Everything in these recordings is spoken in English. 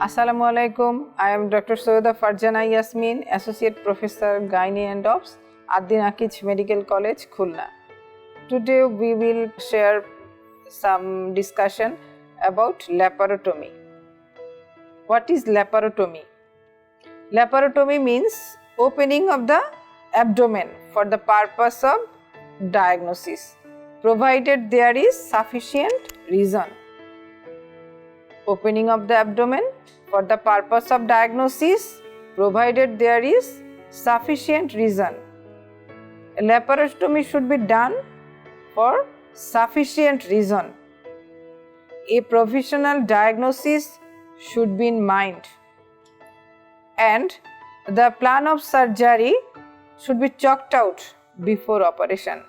Assalamu alaikum. I am Dr. Syeda Farzana Yesmin, Associate Professor Gynae Obst at the Akij Medical College, Khulna. Today we will share some discussion about laparotomy. What is laparotomy? Laparotomy means opening of the abdomen for the purpose of diagnosis, provided there is sufficient reason. Opening of the abdomen for the purpose of diagnosis, provided there is sufficient reason. A laparotomy should be done for sufficient reason. A provisional diagnosis should be in mind, and the plan of surgery should be chalked out before operation.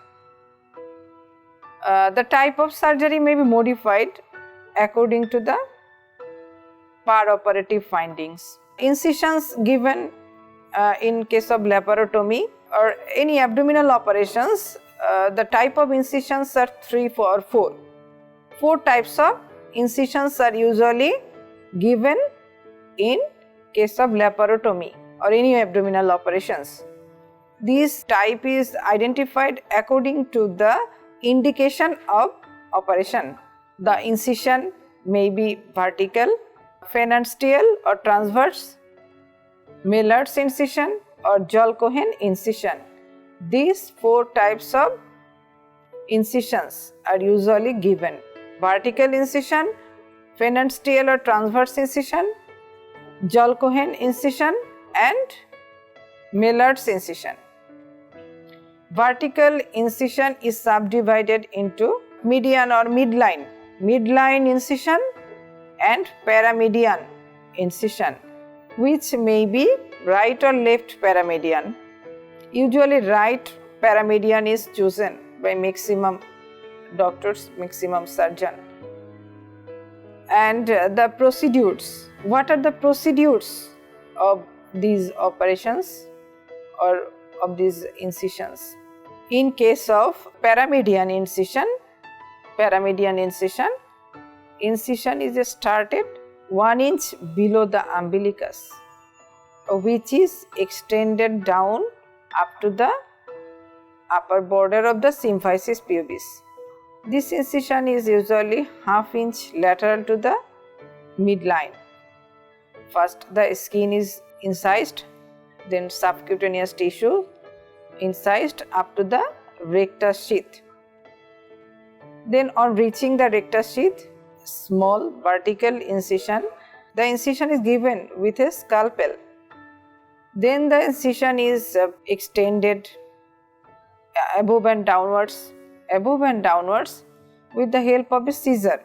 The type of surgery may be modified according to the per-operative findings. Incisions given in case of laparotomy or any abdominal operations, the type of incisions are 3 or 4. 4 types of incisions are usually given in case of laparotomy or any abdominal operations. This type is identified according to the indication of operation. The incision may be vertical, phalansteal or transverse, Miller's incision or Joel-Cohen incision. These 4 types of incisions are usually given: vertical incision, phalansteal or transverse incision, Joel-Cohen incision and Miller's incision. Vertical incision is subdivided into median or midline incision and paramedian incision, which may be right or left paramedian. Usually right paramedian is chosen by maximum doctors, maximum surgeon. And the procedures. What are the procedures of these operations or of these incisions? In case of paramedian incision is started 1 inch below the umbilicus, which is extended down up to the upper border of the symphysis pubis. This incision is usually ½ inch lateral to the midline. First the skin is incised, then subcutaneous tissue incised up to the rectus sheath. Then on reaching the rectus sheath, small vertical incision. The incision is given with a scalpel. Then the incision is extended above and downwards with the help of a scissor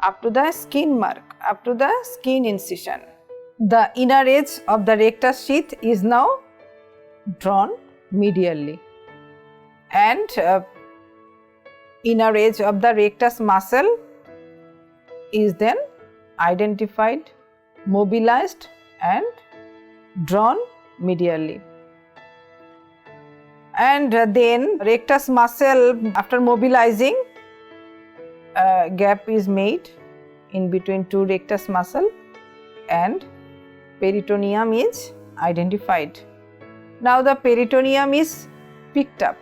up to the skin mark, up to the skin incision. The inner edge of the rectus sheath is now drawn medially, and inner edge of the rectus muscle is then identified, mobilized and drawn medially. And then rectus muscle, after mobilizing, a gap is made in between 2 rectus muscle and peritoneum is identified. Now the peritoneum is picked up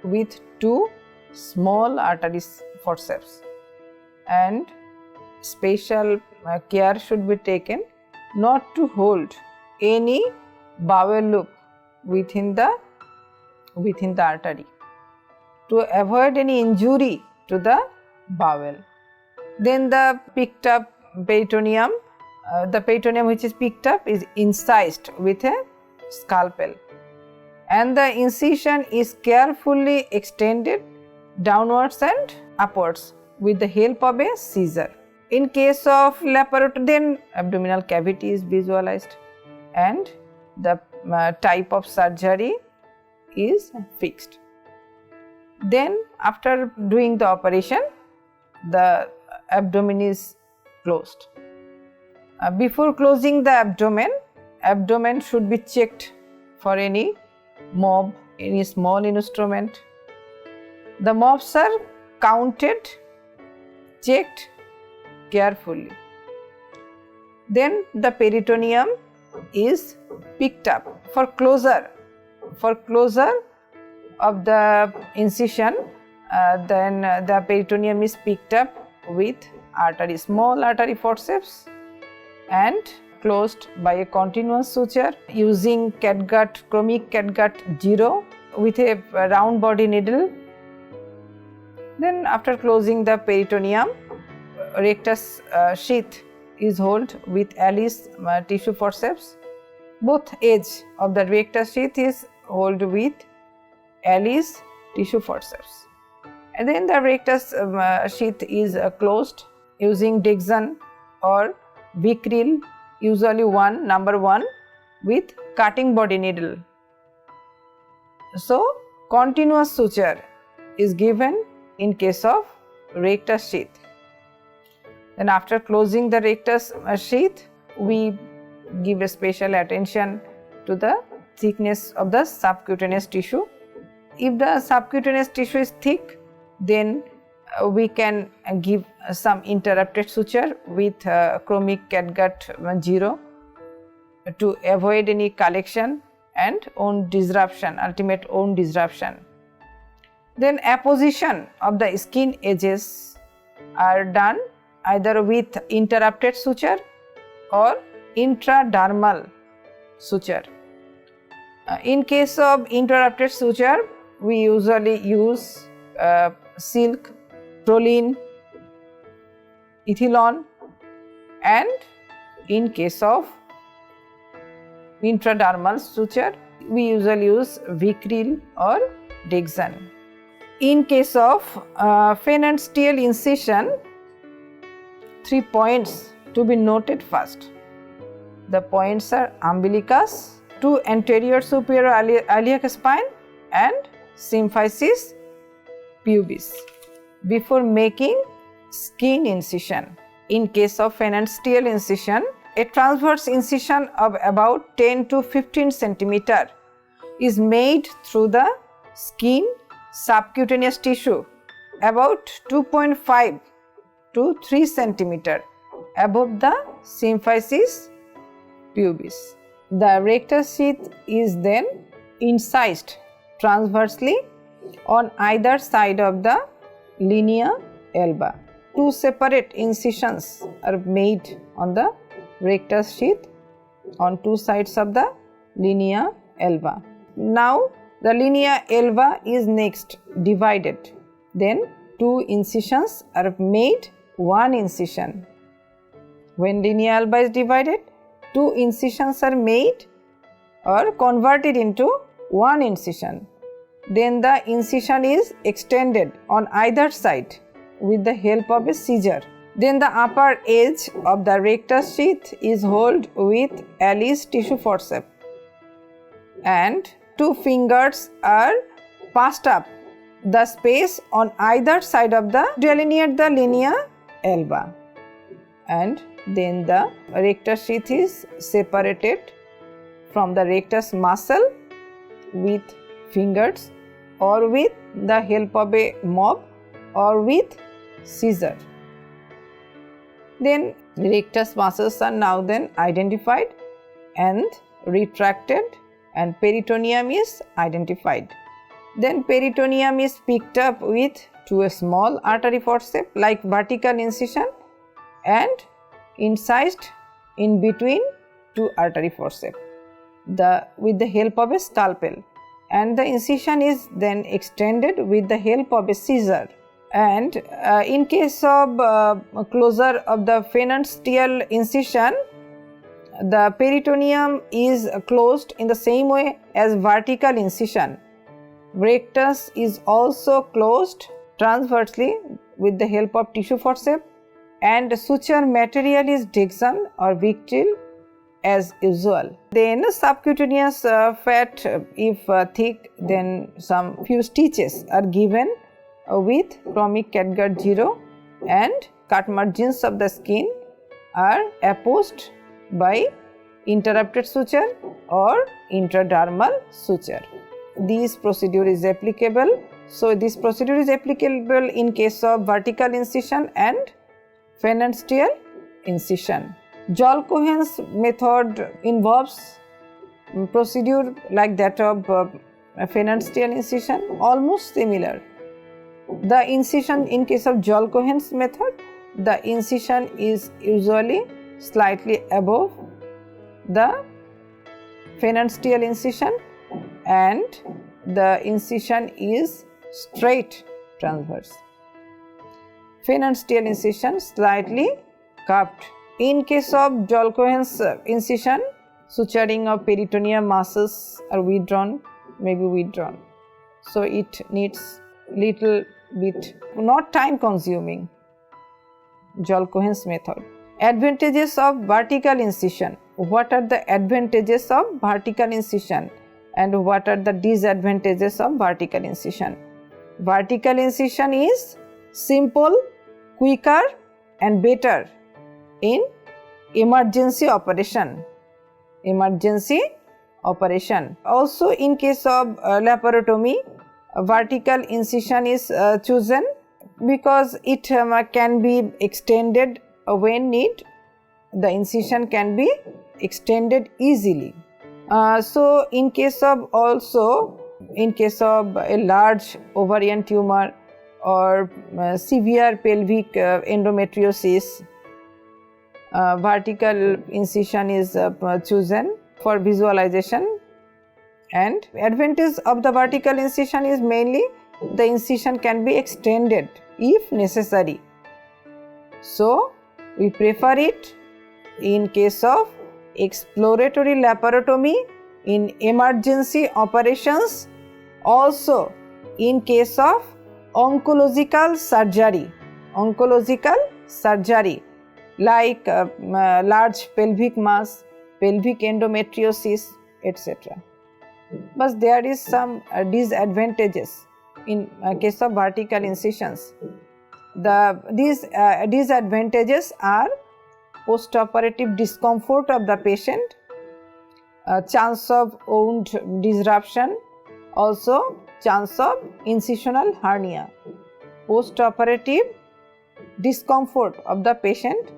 with 2 small arteries forceps, and special care should be taken not to hold any bowel loop within the artery to avoid any injury to the bowel. Then the picked up peritoneum, the peritoneum which is picked up is incised with a scalpel, and the incision is carefully extended downwards and upwards with the help of a scissor. In case of laparotomy, then abdominal cavity is visualized and the type of surgery is fixed. Then after doing the operation, the abdomen is closed. Before closing the abdomen should be checked for any mob, any small instrument. The mobs are counted, checked carefully. Then the peritoneum is picked up. For closure of the incision, then the peritoneum is picked up with small artery forceps and closed by a continuous suture using chromic catgut 0 with a round body needle. Then after closing the peritoneum, rectus sheath is held with Alice tissue forceps. Both edge of the rectus sheath is held with Alice tissue forceps. And then the rectus sheath is closed using Dixon or Vicryl, usually number 1 with cutting body needle. So continuous suture is given in case of rectus sheath. Then after closing the rectus sheath, we give a special attention to the thickness of the subcutaneous tissue. If the subcutaneous tissue is thick, then we can give some interrupted suture with chromic catgut 0 to avoid any collection and ultimate wound disruption. Then apposition of the skin edges are done either with interrupted suture or intradermal suture. In case of interrupted suture, we usually use silk, proline, ethylone, and in case of intradermal suture, we usually use Vicryl or Dixon. In case of phalansteal incision, 3 points to be noted first. The points are umbilicus, 2 anterior superior iliac spine, and symphysis pubis before making skin incision. In case of phalansteal incision, a transverse incision of about 10 to 15 cm is made through the skin subcutaneous tissue about 2.5 to 3 cm above the symphysis pubis. The rectus sheath is then incised transversely on either side of the linea alba. 2 separate incisions are made on the rectus sheath on 2 sides of the linea alba. Now the linea alba is next divided. Then 2 incisions are made, 1 incision. When linea alba is divided, 2 incisions are made or converted into 1 incision. Then the incision is extended on either side with the help of a scissor. Then the upper edge of the rectus sheath is held with Alice tissue forceps, and 2 fingers are passed up the space on either side of the delineate the linea alba, and then the rectus sheath is separated from the rectus muscle with fingers or with the help of a mop or with scissor. Then rectus muscles are now then identified and retracted, and peritoneum is identified. Then peritoneum is picked up with 2 small artery forceps like vertical incision and incised in between 2 artery forceps with the help of a scalpel, and the incision is then extended with the help of a scissor. And in case of closure of the phalansteal incision, the peritoneum is closed in the same way as vertical incision. Rectus is also closed transversely with the help of tissue forceps, and suture material is Dixon or Vicryl as usual. Then subcutaneous fat, if thick, then some few stitches are given with chromic catgut 0, and cut margins of the skin are apposed by interrupted suture or intradermal suture. This procedure is applicable. So this procedure is applicable in case of vertical incision and phalansteal incision. Jolkohen's method involves procedure like that of phalansteal incision, almost similar. The incision in case of Jolkohen's method, the incision is usually slightly above the phalansteal incision and the incision is straight transverse. Phalansteal incision slightly curved. In case of Jolkohen's incision, suturing of peritoneal muscles are withdrawn, maybe withdrawn. So it needs little bit, not time consuming, Jolkohen's method. Advantages of vertical incision. What are the advantages of vertical incision and what are the disadvantages of vertical incision? Vertical incision is simple, quicker and better in emergency operation. Also in case of laparotomy, vertical incision is chosen because it can be extended when need. The incision can be extended easily. So in case of a large ovarian tumor or severe pelvic endometriosis, vertical incision is chosen for visualization. And advantage of the vertical incision is mainly the incision can be extended if necessary. So we prefer it in case of exploratory laparotomy, in emergency operations, also in case of oncological surgery like large pelvic mass, pelvic endometriosis, etc. But there is some disadvantages in case of vertical incisions. These disadvantages are postoperative discomfort of the patient, chance of wound disruption, also chance of incisional hernia. Postoperative discomfort of the patient,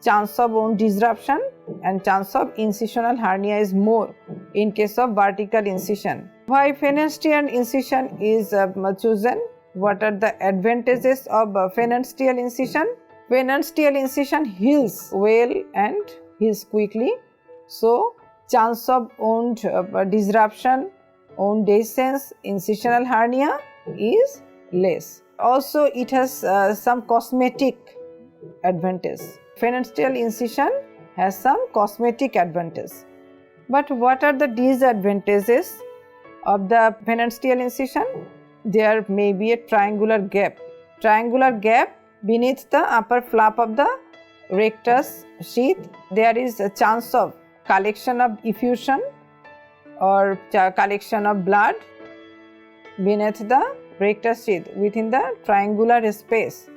chance of wound disruption and chance of incisional hernia is more in case of vertical incision. Why phalansteal incision is chosen? What are the advantages of phalansteal incision? Phalansteal incision heals well and heals quickly. So, chance of wound disruption, wound dehiscence, incisional hernia is less. Also, it has some cosmetic advantage. Phalansteal incision has some cosmetic advantage. But what are the disadvantages of the phalansteal incision? There may be a triangular gap. Triangular gap beneath the upper flap of the rectus sheath. There is a chance of collection of effusion or collection of blood beneath the rectus sheath within the triangular space,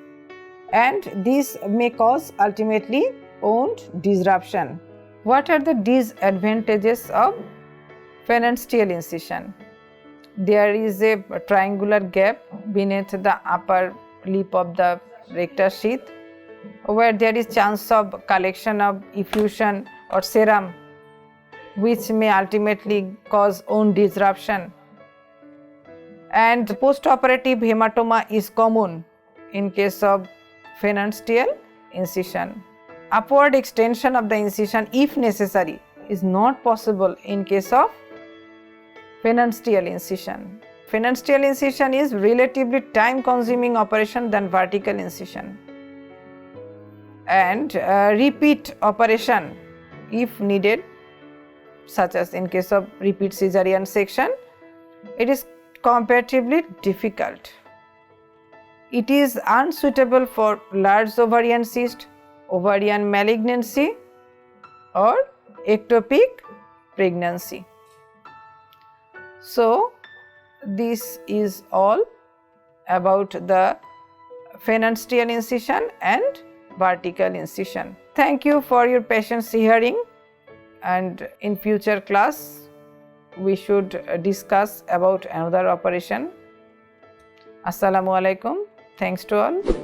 and this may cause ultimately wound disruption. What are the disadvantages of phalansteal incision? There is a triangular gap beneath the upper lip of the rectus sheath where there is chance of collection of effusion or serum which may ultimately cause wound disruption. And postoperative hematoma is common in case of phalansteal incision. Upward extension of the incision, if necessary, is not possible in case of phalansteal incision. Phalansteal incision is relatively time-consuming operation than vertical incision. And repeat operation, if needed, such as in case of repeat caesarean section, it is comparatively difficult. It is unsuitable for large ovarian cyst, ovarian malignancy or ectopic pregnancy. So, this is all about the phalansteal incision and vertical incision. Thank you for your patience hearing, and in future class we should discuss about another operation. Assalamu alaikum. Thanks to all.